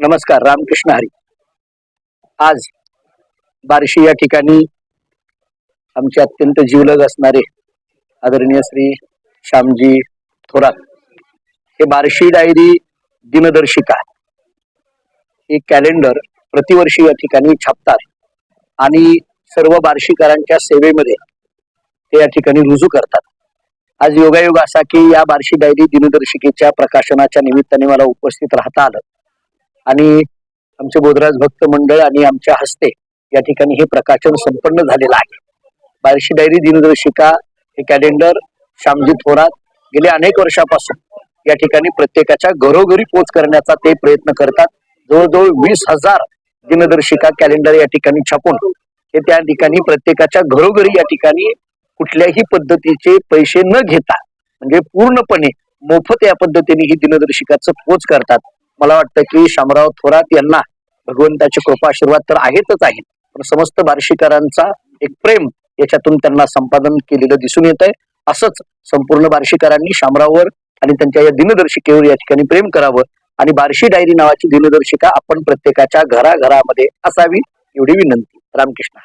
नमस्कार. रामकृष्ण हरी. आज बार्शी या ठिकाणी आमचे अत्यंत जीवलग असणारे आदरणीय श्री श्यामजी थोरात हे बार्शी डायरी दिनदर्शिका हे कॅलेंडर प्रतिवर्षी या ठिकाणी छापतात आणि सर्व बार्शीकरांच्या सेवेमध्ये ते या ठिकाणी रुजू करतात. आज योगायोग असा की या बार्शी डायरी दिनदर्शिकेच्या प्रकाशनाच्या निमित्ताने मला उपस्थित राहता आलं आणि आमचे बोधराज भक्त मंडळ आणि आमच्या हस्ते या ठिकाणी हे प्रकाशन संपन्न झालेलं आहे. बार्शी डायरी दिनदर्शिका हे कॅलेंडर श्यामजी थोरात गेले अनेक वर्षापासून या ठिकाणी प्रत्येकाच्या घरोघरी पोच करण्याचा ते प्रयत्न करतात. जवळजवळ 20,000 दिनदर्शिका कॅलेंडर या ठिकाणी छापून हे त्या ठिकाणी प्रत्येकाच्या घरोघरी या ठिकाणी कुठल्याही पद्धतीचे पैसे न घेता म्हणजे पूर्णपणे मोफत या पद्धतीने ही दिनदर्शिकाचं पोच करतात. मला वाटतं की शामराव थोरात यांना भगवंताची कृपा आशीर्वाद तर आहेतच आहेत, पण समस्त बार्शीकरांचा एक प्रेम याच्यातून त्यांना संपादन केलेलं दिसून येत आहे. असंच संपूर्ण बार्शीकरांनी शामराववर आणि त्यांच्या या दिनदर्शिकेवर या ठिकाणी प्रेम करावं आणि बार्शी डायरी नावाची दिनदर्शिका आपण प्रत्येकाच्या घराघरामध्ये असावी एवढी विनंती. रामकृष्ण.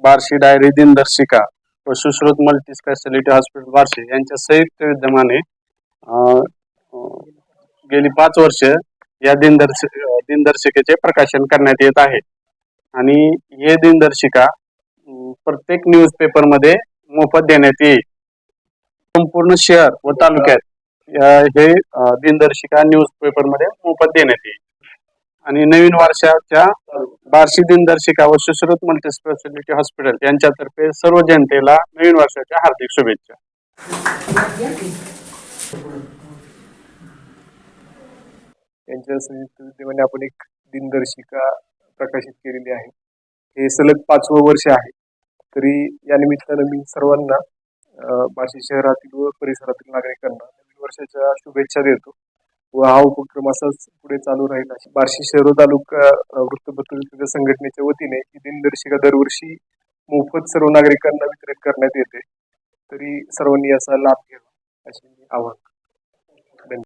बार्शी डायरी दिनदर्शिका व Sushrut multi speciality hospital Barshi यांच्या संयुक्त विद्यमाने गेली 5 वर्ष या दिनदर्शिकेचे प्रकाशन करण्यात येत आहे आणि हे दिनदर्शिका प्रत्येक न्यूज पेपर मध्ये मोफत देण्यात येईल. संपूर्ण शहर व तालुक्यात हे दिनदर्शिका न्यूज पेपर मध्ये मोफत देण्यात येईल आणि नवीन वर्षाच्या बार्शी दिनदर्शिका व सुश्रुत मल्टी स्पेशालिटी हॉस्पिटल यांच्यातर्फे सर्व जनतेला नवीन वर्षाच्या हार्दिक शुभेच्छा. यांच्या संयुक्त विद्यमाने आपण एक दिनदर्शिका प्रकाशित केलेली आहे. हे सलग 5वं वर्ष आहे. तरी या निमित्तानं मी सर्वांना बार्शी शहरातील व परिसरातील नागरिकांना नवीन वर्षाच्या शुभेच्छा देतो व हा उपक्रम असाच पुढे चालू राहील अशी बार्शी शहर तालुका वृत्तपत्र संघटनेच्या वतीने ही दिनदर्शिका दरवर्षी मोफत सर्व नागरिकांना वितरित करण्यात येते. तरी सर्वांनी याचा लाभ घ्यावा असे मी आवाहन करतो.